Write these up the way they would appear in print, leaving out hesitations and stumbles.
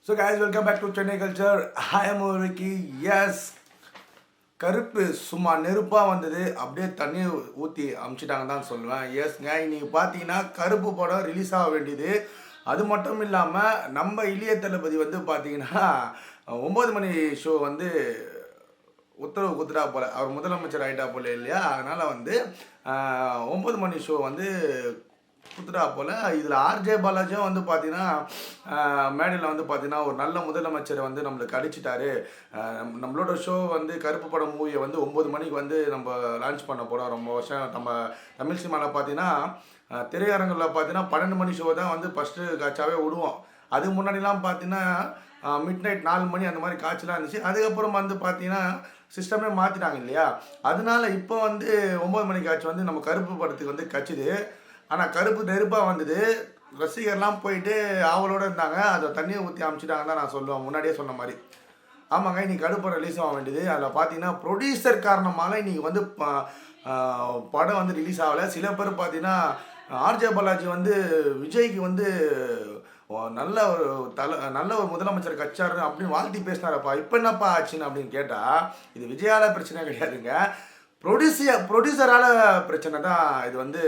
So guys, welcome back to Chennai culture. I am Ricky. Yes, கருப்பு சும்மா நெருப்பாக வந்தது, அப்படியே தண்ணி ஊற்றி அமுச்சிட்டாங்க தான் சொல்லுவேன். எஸ்ங்க, இன்னைக்கு பார்த்தீங்கன்னா கருப்பு படம் ரிலீஸ் ஆக வேண்டியது. அது மட்டும் இல்லாமல் நம்ம இளைய தளபதி வந்து பார்த்தீங்கன்னா 9 மணி ஷோ வந்து உத்தரவு குத்துட்டா போல், அவர் முதலமைச்சர் ஆகிட்டா போல இல்லையா, அதனால் வந்து 9 மணி ஷோ வந்து குத்துட்டா போல். இதில் ஆர்ஜே பாலாஜியும் வந்து பார்த்தீங்கன்னா மேடையில் வந்து பார்த்தீங்கன்னா ஒரு நல்ல முதலமைச்சரை வந்து நம்மளுக்கு அடிச்சிட்டாரு. நம்மளோட ஷோ வந்து கருப்பு படம் மூவியை வந்து 9 மணிக்கு வந்து நம்ம லான்ச் பண்ண போகிறோம். ரொம்ப வருஷம் நம்ம தமிழ் சினிமாவில் பார்த்தீங்கன்னா திரையரங்கில் பார்த்தீங்கன்னா 12 மணி ஷோ தான் வந்து ஃபஸ்ட்டு காட்சாவே விடுவோம். அதுக்கு முன்னாடிலாம் பார்த்தீங்கன்னா மிட் நைட் 4 மணி அந்த மாதிரி காட்சிலாம் இருந்துச்சு. அதுக்கப்புறம் வந்து பார்த்தீங்கன்னா சிஸ்டமே மாற்றிட்டாங்க இல்லையா, அதனால இப்போ வந்து 9 மணி காட்சி வந்து நம்ம கருப்பு படத்துக்கு வந்து கச்சுது. ஆனால் கருப்பு நெருப்பாக வந்தது. ரசிகர்லாம் போயிட்டு ஆவலோடு இருந்தாங்க. அதை தண்ணியை ஊற்றி அமுச்சிட்டாங்க தான் நான் சொல்லுவேன், முன்னாடியே சொன்ன மாதிரி. ஆமாங்க, இன்றைக்கி கருப்பு ரிலீஸ் ஆக வேண்டியது. அதில் பார்த்தீங்கன்னா ப்ரொடியூசர் காரணமால இன்றைக்கி வந்து படம் வந்து ரிலீஸ் ஆகலை. சில பேர் பார்த்தீங்கன்னா ஆர்ஜே பாலாஜி வந்து விஜய்க்கு வந்து நல்ல ஒரு முதலமைச்சர் கட்சாரு அப்படின்னு வாழ்த்தி பேசினாரப்பா. இப்போ என்னப்பா ஆச்சுன்னு அப்படின்னு கேட்டால், இது விஜயால பிரச்சனை கிடையாதுங்க, ப்ரொடியூசரால் பிரச்சனை தான் இது வந்து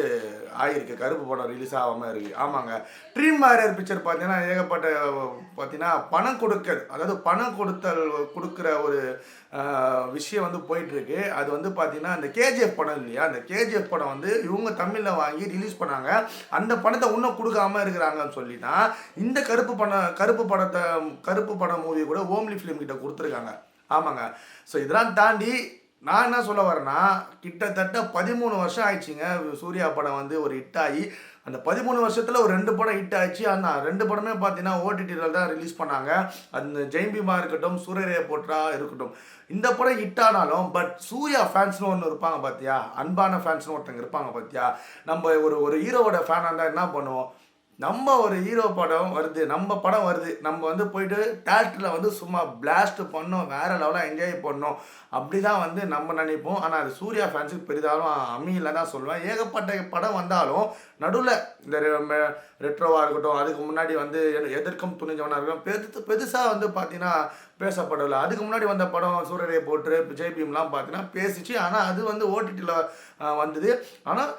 ஆகிருக்கு. கருப்பு படம் ரிலீஸ் ஆகாமல் இருக்குது. ஆமாங்க, ட்ரீம் வாரியர் பிக்சர் பார்த்தீங்கன்னா ஏகப்பட்ட பார்த்தீங்கன்னா பணம் கொடுக்கறது, அதாவது பணம் கொடுக்குற ஒரு விஷயம் வந்து போயிட்டுருக்கு. அது வந்து பார்த்தீங்கன்னா இந்த கேஜிஎஃப் படம் இல்லையா, அந்த கேஜிஎஃப் படம் வந்து இவங்க தமிழில் வாங்கி ரிலீஸ் பண்ணாங்க. அந்த பணத்தை இன்னும் கொடுக்காமல் இருக்கிறாங்கன்னு சொல்லி தான் இந்த கருப்பு படம் மூவி கூட ஹோம்லி ஃபிலிம் கிட்ட கொடுத்துருக்காங்க. ஆமாங்க, ஸோ இதெல்லாம் தாண்டி நான் என்ன சொல்ல வரேன்னா, கிட்டத்தட்ட 13 வருஷம் ஆயிடுச்சுங்க சூர்யா படம் வந்து ஒரு ஹிட் ஆகி. அந்த 13 வருஷத்தில் ஒரு 2 படம் ஹிட் ஆயிடுச்சு. ஆனால் 2 படமே பார்த்தீங்கன்னா ஓடிடியில் தான் ரிலீஸ் பண்ணாங்க. அந்த ஜெயம்பீமா இருக்கட்டும், சூரியரே போட்டா இருக்கட்டும், இந்த படம் ஹிட் ஆனாலும் பட் சூர்யா ஃபேன்ஸ்னு ஒன்று இருப்பாங்க பார்த்தியா, அன்பான ஃபேன்ஸ்னு ஒருத்தங்க இருப்பாங்க பார்த்தியா. நம்ம ஒரு ஹீரோவோட ஃபேனாக இருந்தால் என்ன பண்ணுவோம், நம்ம ஒரு ஹீரோ படம் வருது, நம்ம படம் வருது, நம்ம வந்து போயிட்டு தேட்டரில் வந்து சும்மா பிளாஸ்ட் பண்ணோம், வேறு லெவலாக என்ஜாய் பண்ணோம், அப்படி தான் வந்து நம்ம நினைப்போம். ஆனால் அது சூர்யா ஃபேன்ஸுக்கு பெரிதாலும் அமையில தான் சொல்லுவேன். ஏகப்பட்ட படம் வந்தாலும் நடுவில் இந்த ரெட்ரோவாக இருக்கட்டும், அதுக்கு முன்னாடி வந்து எதற்கும் துணிஞ்சவனாக இருக்கட்டும், பெருசாக வந்து பார்த்தீங்கன்னா பேசப்படலை. அதுக்கு முன்னாடி வந்த படம் சூரியரை போட்டு விஜய் பீம்லாம் பார்த்தீங்கன்னா பேசிச்சு. ஆனால் அது வந்து ஓடிடியில் வந்தது. ஆனால்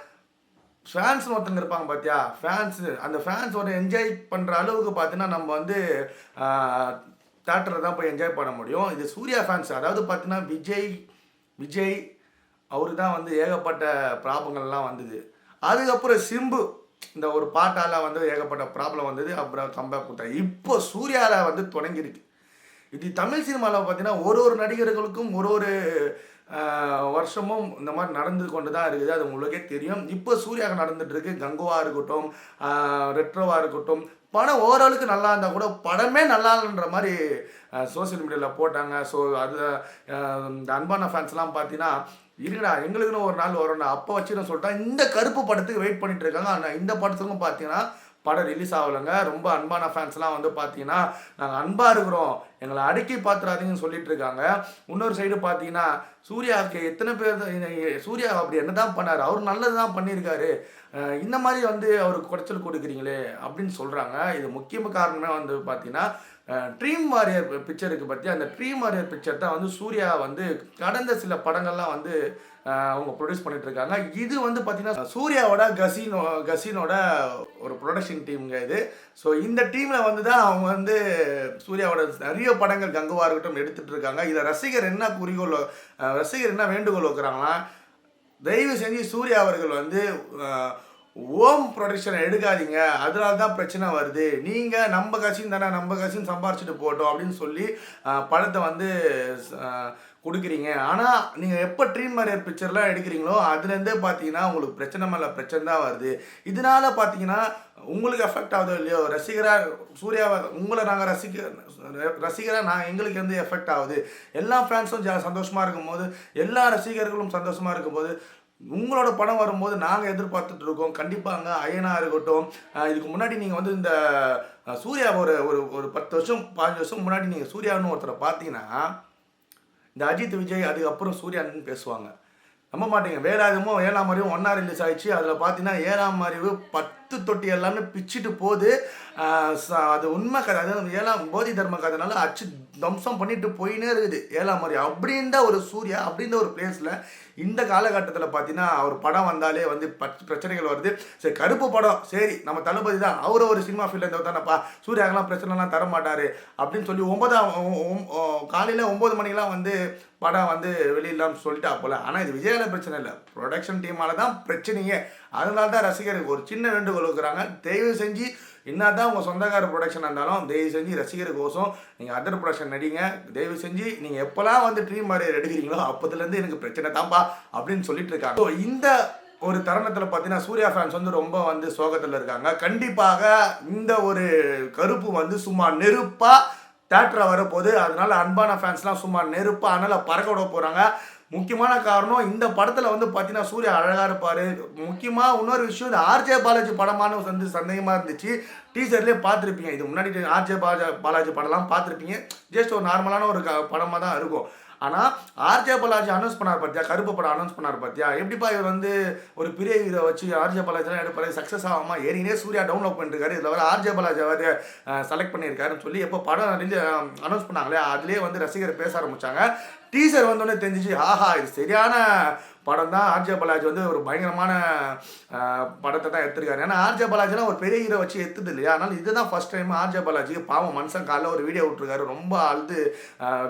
ஃபேன்ஸ்னு ஒருத்தங்க இருப்பாங்க பார்த்தியா, அந்த ஃபேன்ஸோட என்ஜாய் பண்ணுற அளவுக்கு பார்த்தீங்கன்னா நம்ம வந்து தேட்டரில் தான் போய் என்ஜாய் பண்ண முடியும். இது சூர்யா ஃபேன்ஸ், அதாவது பார்த்தீங்கன்னா விஜய் அவரு தான் வந்து ஏகப்பட்ட ப்ராப்ளங்கள்லாம் வந்தது. அதுக்கப்புறம் சிம்பு இந்த ஒரு பாட்டால் வந்து ஏகப்பட்ட ப்ராப்ளம் வந்தது. அப்புறம் கம்பேக் கொடுத்தாரு. இப்போ சூர்யாவில் வந்து தொடங்கியிருக்கு. இது தமிழ் சினிமாவில் பார்த்தீங்கன்னா ஒரு நடிகர்களுக்கும் ஒரு வருஷமும் இந்த மாதிரி நடந்து கொண்டு தான் இருக்குது. அது உங்களுக்கே தெரியும். இப்போ சூர்யாவுக்கு நடந்துகிட்ருக்கு. கங்குவாக இருக்கட்டும், ரெட்ரோவாக இருக்கட்டும், படம் ஓரளவுக்கு நல்லா இருந்தால் கூட படமே நல்லா இல்லைன்ற மாதிரி சோசியல் மீடியாவில் போட்டாங்க. ஸோ அது இந்த அன்பான ஃபேன்ஸ்லாம் பார்த்தீங்கன்னா, இருங்கடா எங்களுக்குன்னு ஒரு நாள் வரும்டா அப்போ வச்சுன்னு சொல்லிட்டா இந்த கருப்பு படத்துக்கு வெயிட் பண்ணிட்டு இருக்காங்க. ஆனால் இந்த படத்துக்கும் பார்த்தீங்கன்னா படம் ரிலீஸ் ஆகலைங்க. ரொம்ப அன்பான ஃபேன்ஸ்லாம் வந்து பார்த்தீங்கன்னா நாங்கள் அன்பாக இருக்கிறோம், எங்களை அடுக்கி பார்த்துறாதீங்கன்னு சொல்லிட்டு இருக்காங்க. இன்னொரு சைடு பார்த்தீங்கன்னா சூர்யாவுக்கு எத்தனை பேர் சூர்யா அப்படி என்ன தான் பண்ணார், அவர் நல்லது தான் பண்ணியிருக்காரு, இந்த மாதிரி வந்து அவருக்கு குறைச்சல் கொடுக்குறீங்களே அப்படின்னு சொல்கிறாங்க. இது முக்கிய காரணமே வந்து பார்த்தீங்கன்னா ட்ரீம் வாரியர் பிக்சருக்கு பற்றி, அந்த ட்ரீம் வாரியர் பிக்சர் தான் வந்து சூர்யா வந்து கடந்த சில படங்கள்லாம் வந்து அவங்க ப்ரொடியூஸ் பண்ணிட்டு இருக்காங்க. இது வந்து பார்த்தீங்கன்னா சூர்யாவோட கசினோட ஒரு ப்ரொடக்ஷன் டீமுங்க இது. ஸோ இந்த டீமில் வந்து தான் அவங்க வந்து சூர்யாவோட நிறைய படங்கள் கங்குவாக இருக்கட்டும் எடுத்துகிட்டு இருக்காங்க. இதை ரசிகர் என்ன வேண்டுகோள் வைக்கிறாங்கன்னா, தயவு செஞ்சு சூர்யா அவர்கள் வந்து ஓம் ப்ரொடக்ஷனை எடுக்காதீங்க, அதனால தான் பிரச்சனை வருது, நீங்கள் நம்ம கசின் தானே, நம்ம கசின் சம்பாரிச்சிட்டு போட்டோம் அப்படின்னு சொல்லி படத்தை வந்து கொடுக்குறீங்க. ஆனால் நீங்கள் எப்போ ட்ரீம் வாரியர் பிக்சர்லாம் எடுக்கிறீங்களோ அதுலேருந்தே பார்த்தீங்கன்னா உங்களுக்கு பிரச்சனை மேலே பிரச்சனை தான் வருது. இதனால் பார்த்தீங்கன்னா உங்களுக்கு எஃபெக்ட் ஆகுதோ இல்லையோ, சூர்யாவை உங்களை நாங்கள் ரசிகராக எங்களுக்கு வந்து எஃபெக்ட் ஆகுது. எல்லா ஃபேன்ஸும் சந்தோஷமாக இருக்கும்போது, எல்லா ரசிகர்களும் சந்தோஷமாக இருக்கும்போது, உங்களோட படம் வரும்போது நாங்கள் எதிர்பார்த்துட்டு இருக்கோம். கண்டிப்பாங்க அயனாக இருக்கட்டும், இதுக்கு முன்னாடி நீங்கள் வந்து இந்த சூர்யா ஒரு 10 வருஷம் 15 வருஷம் முன்னாடி நீங்கள் சூர்யான்னு ஒருத்தரை பார்த்தீங்கன்னா இந்த அஜித் விஜய் அதுக்கப்புறம் சூர்யான்னு பேசுவாங்க. நம்ப மாட்டீங்க, வேலாயுதமும் 7ஆம் அறிவும் ஒன்றா ரிலீஸ் ஆகிடுச்சு. அதில் பார்த்தீங்கன்னா 7ஆம் அறிவு சொத்து தொட்டி எல்லாமே பிச்சுட்டு போகுது. அது உண்மை கதை. அதாவது 7ஆம் போதி தர்ம கதைனால அச்சு தம்சம் பண்ணிட்டு போயினே இருக்குது 7ஆம் மாதிரி. அப்படின்ற ஒரு சூர்யா அப்படின்ற ஒரு பிளேஸில் இந்த காலகட்டத்தில் பார்த்தீங்கன்னா அவர் படம் வந்தாலே வந்து பிரச்சனைகள் வருது. சரி, கருப்பு படம் சரி, நம்ம தளபதி தான், அவர் ஒரு சினிமா ஃபீல்டில் இருந்தவர் தானப்பா, சூர்யாக்கெல்லாம் பிரச்சனைலாம் தர மாட்டார் அப்படின்னு சொல்லி காலையில் 9 மணிக்கெலாம் வந்து படம் வந்து வெளியிடலாம்னு சொல்லிட்டா போல. ஆனால் இது விஜயால பிரச்சனை இல்லை, ப்ரொடக்ஷன் டீமால தான் பிரச்சனையே. அதனால தான் ரசிகருக்கு ஒரு சின்ன வேண்டுகோள் இருக்கிறாங்க, தயவு செஞ்சு என்ன தான் உங்கள் சொந்தக்கார ப்ரொடக்ஷன் இருந்தாலும் தயவு செஞ்சு ரசிகருக்கோசம் நீங்கள் அதர் ப்ரொடக்ஷன் நடிங்க. தயவு செஞ்சு நீங்கள் எப்போல்லாம் வந்து ட்ரீம் மாதிரி எடுக்கிறீங்களோ அப்போதுலேருந்து எனக்கு பிரச்சனை தான்ப்பா அப்படின்னு சொல்லிட்டு இருக்காங்க. ஸோ இந்த ஒரு தருணத்தில் பார்த்தீங்கன்னா சூர்யா ஃபேன்ஸ் வந்து ரொம்ப வந்து சோகத்தில் இருக்காங்க. கண்டிப்பாக இந்த ஒரு கருப்பு வந்து சும்மா நெருப்பாக தேட்டரில் வரப்போகுது. அதனால அன்பான ஃபேன்ஸ்லாம் சும்மா நெருப்பாக அதனால் பறக்க விட போகிறாங்க. முக்கியமான காரணம் இந்த படத்தில் வந்து பார்த்தீங்கன்னா சூர்யா அழகாக இருப்பார். முக்கியமாக இன்னொரு விஷயம், இந்த ஆர்ஜே பாலாஜி படமானு வந்து சந்தேகமாக இருந்துச்சு. டீசர்லேயே பார்த்துருப்பீங்க, இது முன்னாடி ஆர்ஜே பாலாஜி படம்லாம் பார்த்துருப்பீங்க. ஜஸ்ட் ஒரு நார்மலான ஒரு படமாக தான் இருக்கும். ஆனால் ஆர்ஜே பாலாஜி அனௌன்ஸ் பண்ணார் பார்த்தியா, கருப்பு படம் அனௌன்ஸ் பண்ணார் பார்த்தியா, எப்படிப்பா இவர் வந்து ஒரு பெரிய ஹீரோ வச்சு ஆர்ஜே பாலாஜிலாம் எடுப்பாரு, சக்ஸஸ் ஆகாமா, ஏறினே சூர்யா டவுன்லோட் பண்ணிருக்காரு, இதில் வர ஆர்ஜே பாலாஜி வந்து செலக்ட் பண்ணியிருக்காருன்னு சொல்லி எப்போ படம் அனௌன்ஸ் பண்ணாங்களே அதுலேயே வந்து ரசிகர் பேச ஆரம்பித்தாங்க. டீசர் வந்தோடனே தெரிஞ்சிச்சு, ஆஹா இது சரியான படம் தான், ஆர்ஜே பாலாஜி வந்து ஒரு பயங்கரமான படத்தை தான் எடுத்திருக்காரு. ஏன்னா ஆர்ஜே பாலாஜிலாம் ஒரு பெரிய ஹீரோ வச்சு எடுத்தது இல்லையா, அதனால் இதுதான் ஃபஸ்ட் டைம் ஆர்ஜே பாலாஜிக்கு. பாவம் மனுஷன் காலைல ஒரு வீடியோ விட்டுருக்காரு, ரொம்ப அழுது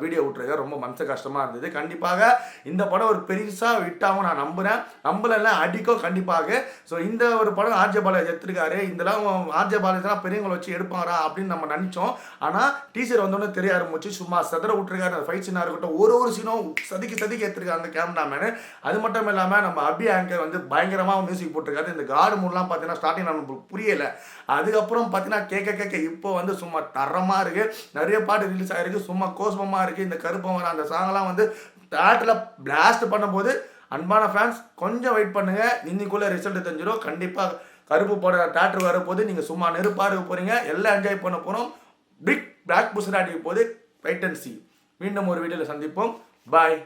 வீடியோ விட்டுருக்காரு, ரொம்ப மனசு கஷ்டமாக இருந்தது. கண்டிப்பாக இந்த படம் ஒரு பெருசாக விட்டாகவும் நான் நம்புறேன் அடிக்கும் கண்டிப்பாக. ஸோ இந்த ஒரு படம் ஆர்ஜே பாலாஜி எடுத்திருக்காரு, இதெல்லாம் ஆர்ஜே பாலாஜிலாம் பெரியவங்களை வச்சு எடுப்பாரா அப்படின்னு நம்ம நினச்சோம். ஆனால் டீசர் வந்தோடனே தெரிய ஆரம்பிச்சு, சும்மா சதுர விட்டுருக்காரு. அந்த ஃபைட் சீனாக இருக்கட்டும், ஒரு சீனும் சதுக்கி எடுத்திருக்காங்க கேமராமேனு. அது மட்டும் இல்லாமல் நம்ம அபி ஆங்கர் வந்து பயங்கரமாக மியூசிக் போட்டிருக்காரு. இந்த காடு மூடலாம் பார்த்தீங்கன்னா ஸ்டார்டிங் நமக்கு புரியலை, அதுக்கப்புறம் பார்த்தீங்கன்னா கேட்க இப்போ வந்து சும்மா தரமாக இருக்குது. நிறைய பாட்டு ரிலீஸ் ஆகிருக்கு, சும்மா கோஸ்மமாக இருக்குது. இந்த கருப்பம் வர அந்த சாங்கெல்லாம் வந்து தேட்டரில் பிளாஸ்ட் பண்ணும்போது அன்பான ஃபேன்ஸ் கொஞ்சம் வெயிட் பண்ணுங்கள், இன்னைக்குள்ளே ரிசல்ட் தெரிஞ்சிடும். கண்டிப்பாக கருப்பு போட தேட்டர் வரப்போது நீங்கள் சும்மா நெருப்பாக இருக்க போகிறீங்க, எல்லாம் என்ஜாய் பண்ண போகிறோம். பிக் பிளாக் புஷர் அடிக்க போது வெயிட் அண்ட் சி. மீண்டும் ஒரு வீடியோவில் சந்திப்போம். பாய்.